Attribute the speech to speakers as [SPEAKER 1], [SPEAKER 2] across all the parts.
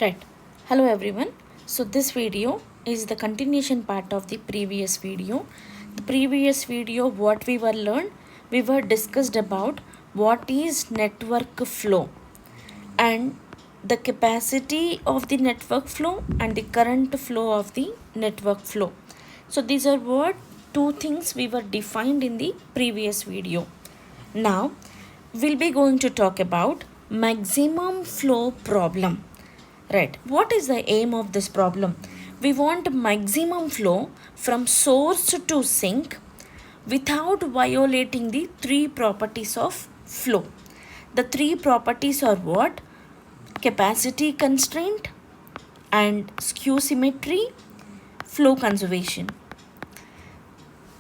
[SPEAKER 1] Right. Hello everyone. So this video is the continuation part of the previous video. The previous video what we were learned, we were discussed about what is network flow and the capacity of the network flow and the current flow of the network flow. So these are what two things we were defined in the previous video. Now we'll be going to talk about maximum flow problem. Right. What is the aim of this problem? We want maximum flow from source to sink without violating the three properties of flow. The three properties are what? Capacity constraint and skew symmetry, flow conservation.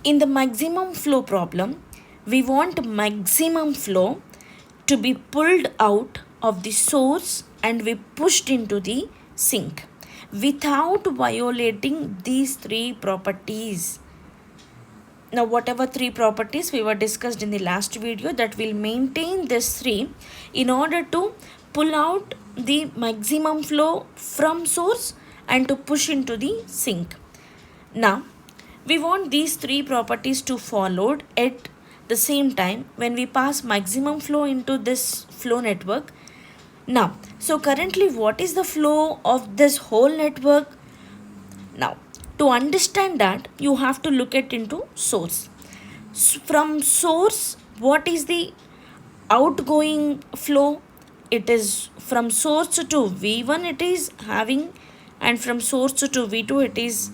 [SPEAKER 1] In the maximum flow problem, we want maximum flow to be pulled out of the source and we pushed into the sink without violating these three properties. Now whatever three properties we were discussed in the last video, that will maintain this three in order to pull out the maximum flow from source and to push into the sink. Now we want these three properties to followed at the same time when we pass maximum flow into this flow network. Now, so currently what is the flow of this whole network? Now, to understand that, you have to look at into source. From source, what is the outgoing flow? It is from source to V1 it is having, and from source to V2 it is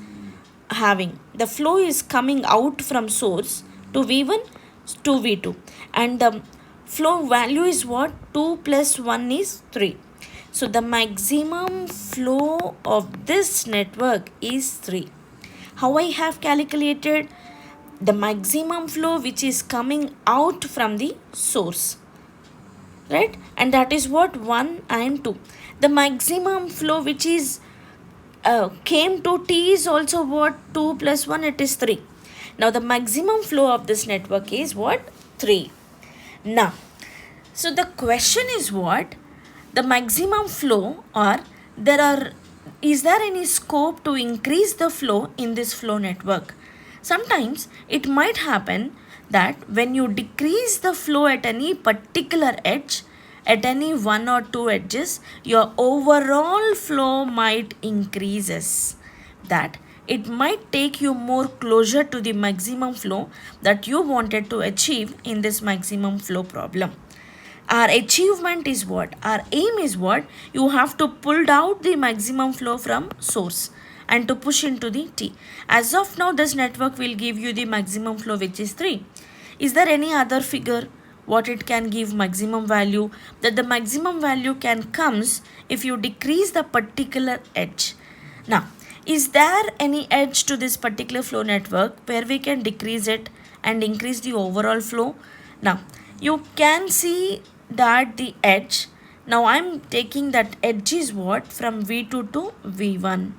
[SPEAKER 1] having. The flow is coming out from source to V1 to V2, and the flow value is what? 2 plus 1 is 3. So the maximum flow of this network is 3. How I have calculated? The maximum flow which is coming out from the source, right? And that is what? 1 and 2. The maximum flow which is came to T is also what? 2 plus 1, it is 3. Now the maximum flow of this network is what? 3. Now, so the question is what? The maximum flow, or is there any scope to increase the flow in this flow network? Sometimes it might happen that when you decrease the flow at any particular edge, at any one or two edges, your overall flow might increases. That it might take you more closer to the maximum flow that you wanted to achieve in this maximum flow problem. Our achievement is what? Our aim is what? You have to pull out the maximum flow from source and to push into the T. As of now, this network will give you the maximum flow which is 3. Is there any other figure what it can give maximum value? That the maximum value can comes if you decrease the particular edge. Now, is there any edge to this particular flow network where we can decrease it and increase the overall flow? Now, you can see that the edge, now I am taking that edge is what? From V2 to V1.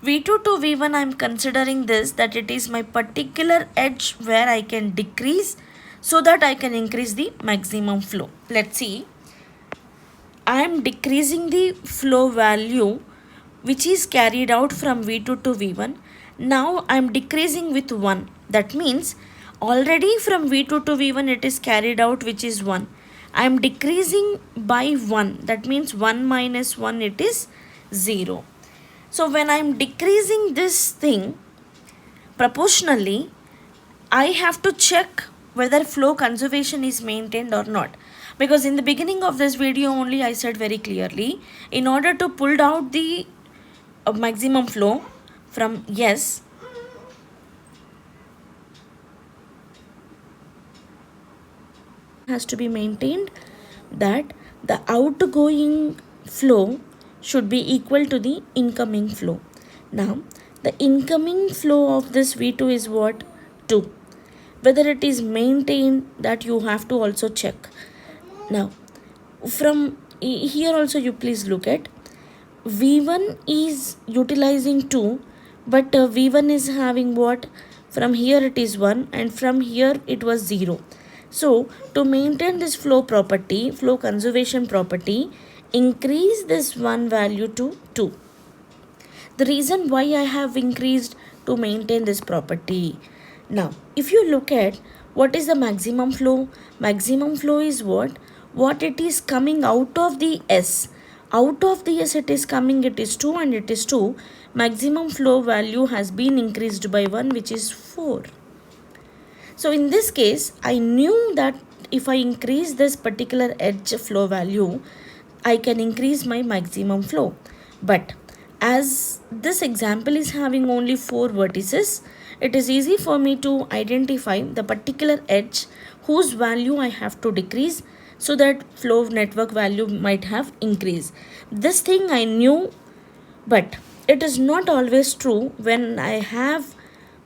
[SPEAKER 1] V2 to V1 I am considering this, that it is my particular edge where I can decrease so that I can increase the maximum flow. Let's see. I am decreasing the flow value which is carried out from V2 to V1. Now I am decreasing with 1. That means already from V2 to V1 it is carried out which is 1. I am decreasing by 1. That means 1 minus 1 it is 0. So when I am decreasing this thing proportionally, I have to check whether flow conservation is maintained or not. Because in the beginning of this video only I said very clearly, in order to pull out the maximum flow from yes, has to be maintained, that the outgoing flow should be equal to the incoming flow. Now the incoming flow of this V2 is what? 2. Whether it is maintained, that you have to also check. Now from here also you please look at V1 is utilizing 2, but V1 is having what? From here it is 1 and from here it was 0. So to maintain this flow property, flow conservation property, increase this one value to 2. The reason why I have increased to maintain this property. Now, if you look at what is the maximum flow, maximum flow is what it is coming out of the S. Out of the S it is coming, it is 2 and it is 2. Maximum flow value has been increased by 1, which is 4. So in this case, I knew that if I increase this particular edge flow value, I can increase my maximum flow. But as this example is having only 4 vertices, it is easy for me to identify the particular edge whose value I have to decrease so that flow network value might have increased. This thing I knew, but it is not always true when I have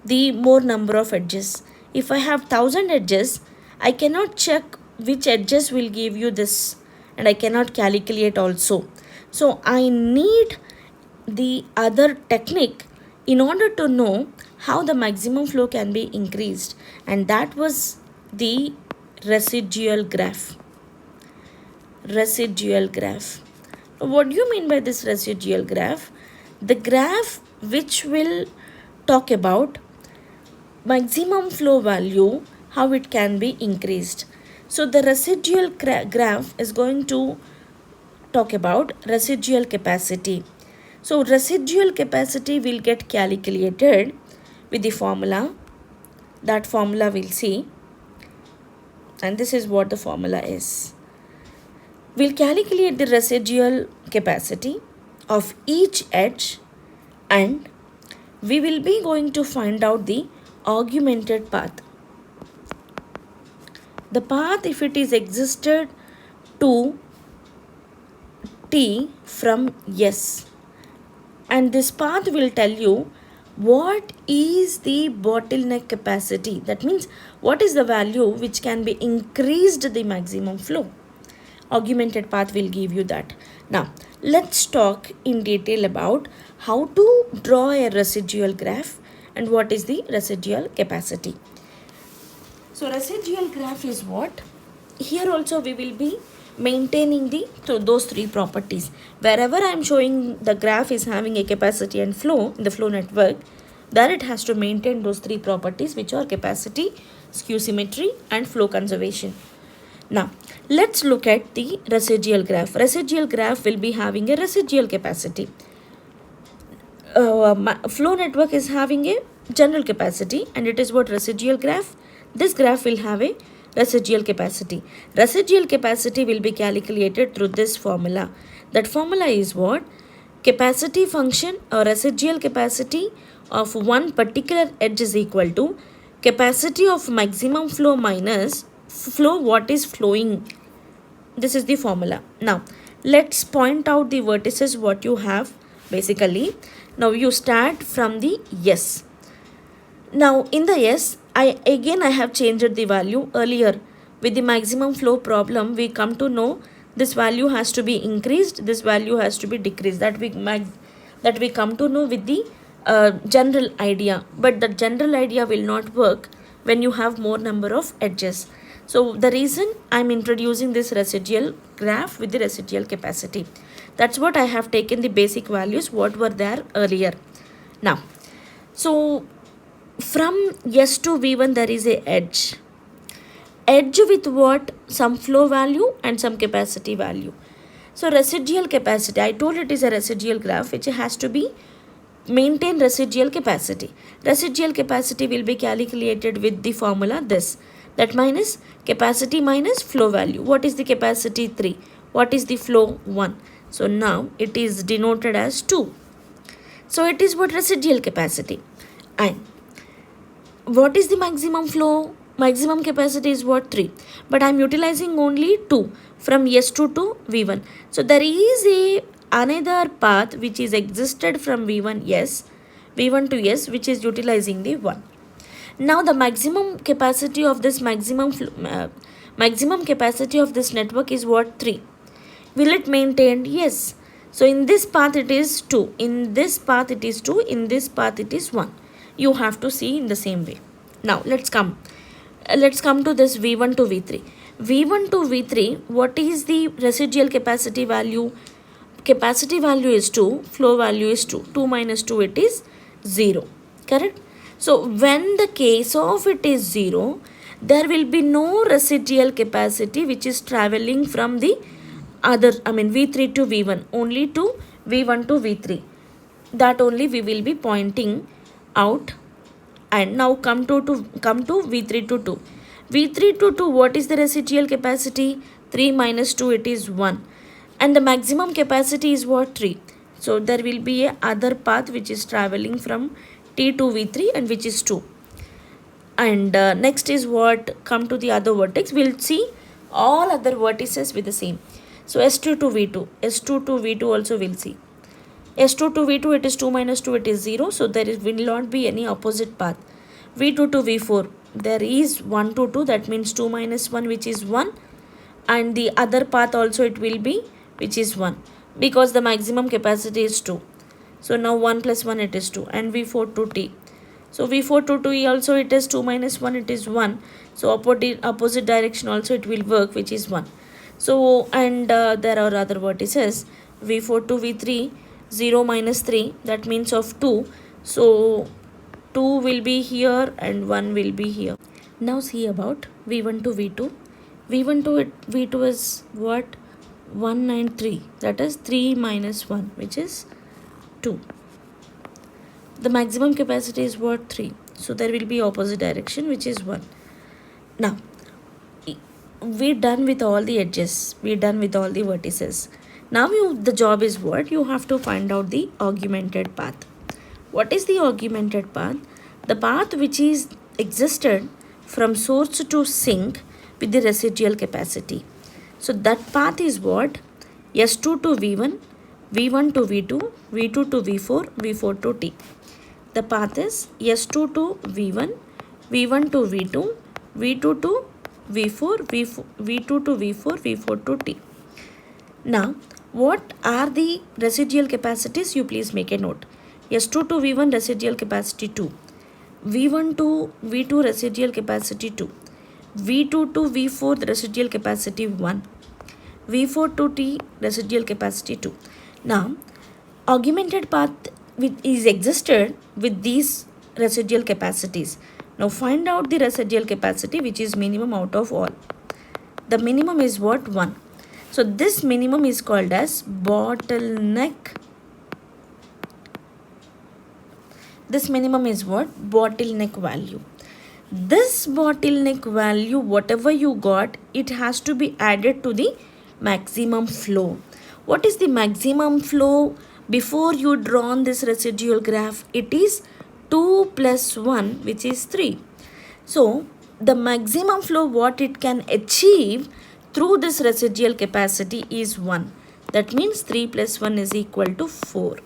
[SPEAKER 1] the more number of edges. If I have 1000 edges, I cannot check which edges will give you this, and I cannot calculate also. So I need the other technique in order to know how the maximum flow can be increased, and that was the residual graph. Residual graph. What do you mean by this residual graph? The graph which will talk about maximum flow value, how it can be increased. So the residual graph is going to talk about residual capacity. So residual capacity will get calculated with the formula. That formula we'll see, and this is what the formula is. We'll calculate the residual capacity of each edge, and we will be going to find out the augmented path. The path, if it is existed to T from S, and this path will tell you what is the bottleneck capacity. That means what is the value which can be increased the maximum flow. Augmented path will give you that. Now let's talk in detail about how to draw a residual graph and what is the residual capacity. So residual graph is what? Here also we will be maintaining those 3 properties. Wherever I am showing the graph is having a capacity and flow in the flow network, there it has to maintain those 3 properties, which are capacity, skew symmetry and flow conservation. Now let's look at the residual graph. Residual graph will be having a residual capacity. Flow network is having a general capacity, and it is what residual graph. This graph will have a residual capacity. Residual capacity will be calculated through this formula. That formula is what? Capacity function or residual capacity of one particular edge is equal to capacity of maximum flow minus flow what is flowing. This is the formula. Now let's point out the vertices what you have basically. Now you start from the S. Now in the S, I have changed the value. Earlier with the maximum flow problem, we come to know this value has to be increased, this value has to be decreased. That we come to know with the general idea. But the general idea will not work when you have more number of edges. So the reason I'm introducing this residual graph with the residual capacity. That's what I have taken the basic values what were there earlier. Now, so from S to V1 there is a edge. Edge with what? Some flow value and some capacity value. So residual capacity, I told it is a residual graph which has to be maintain residual capacity. Residual capacity will be calculated with the formula this. That minus capacity minus flow value. What is the capacity? 3. What is the flow? 1. So now it is denoted as 2. So it is what? Residual capacity. And what is the maximum flow? Maximum capacity is what? 3. But I am utilizing only 2 from S2 to V1. So there is another path which is existed from V1 to S, which is utilizing the 1. Now the maximum capacity of this maximum capacity of this network is what? 3. Will it maintain? Yes. So in this path it is 2. In this path it is 2. In this path it is 1. You have to see in the same way. Now let's come to this V1 to V3. V1 to V3, what is the residual capacity value? Capacity value is 2, flow value is 2. 2 minus 2, it is 0. Correct? So when the case of it is 0, there will be no residual capacity which is traveling from the other, V3 to V1, only to V1 to V3. That only we will be pointing out. And now come to V3 to 2. V3 to 2, what is the residual capacity? 3 minus 2, it is 1. And the maximum capacity is what? 3. So there will be a other path which is traveling from T to V3 and which is 2. And next is what? Come to the other vertex. We'll see all other vertices with the same. So S2 to V2. S2 to V2 also we'll see. S2 to V2, it is 2 minus 2, it is 0. So there will not be any opposite path. V2 to V4, there is 1 to 2. That means 2 minus 1, which is 1. And the other path also it will be, which is 1. Because the maximum capacity is 2. So now 1 plus 1, it is 2. And V4 to T. So V4 to 2 also it is 2 minus 1, it is 1. So opposite direction also it will work, which is 1. So and there are other vertices. V4 to V3, 0 minus 3, that means of 2. So 2 will be here and 1 will be here. Now see about V1 to V2. V1 to V2 is what? 1 and 3. That is 3 minus 1, which is 2. The maximum capacity is what? 3. So there will be opposite direction, which is 1. Now, we're done with all the edges. We're done with all the vertices. Now the job is what? You have to find out the augmented path. What is the augmented path? The path which is existed from source to sink with the residual capacity. So that path is what? S2 to V1, V1 to V2, V2 to V4, V4 to T. The path is S2 to V1, V1 to V2, V2 to V4, V2 to V4, V4 to T. Now, what are the residual capacities? You please make a note. S2 to V1 residual capacity 2. V1 to V2 residual capacity 2. V2 to V4 the residual capacity 1. V4 to T residual capacity 2. Now, augmented path is existed with these residual capacities. Now find out the residual capacity which is minimum out of all. The minimum is what? 1. So this minimum is called as bottleneck. This minimum is what? Bottleneck value. This bottleneck value, whatever you got, it has to be added to the maximum flow. What is the maximum flow? Before you draw on this residual graph, it is 2 plus 1, which is 3. So the maximum flow what it can achieve through this residual capacity is 1. That means 3 plus 1 is equal to 4.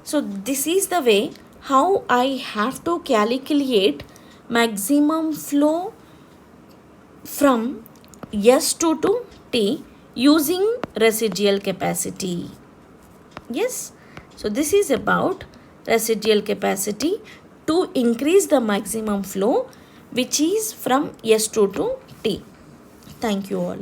[SPEAKER 1] So this is the way how I have to calculate maximum flow from S2 to T using residual capacity. Yes, so this is about residual capacity to increase the maximum flow which is from S2 to T. Thank you all.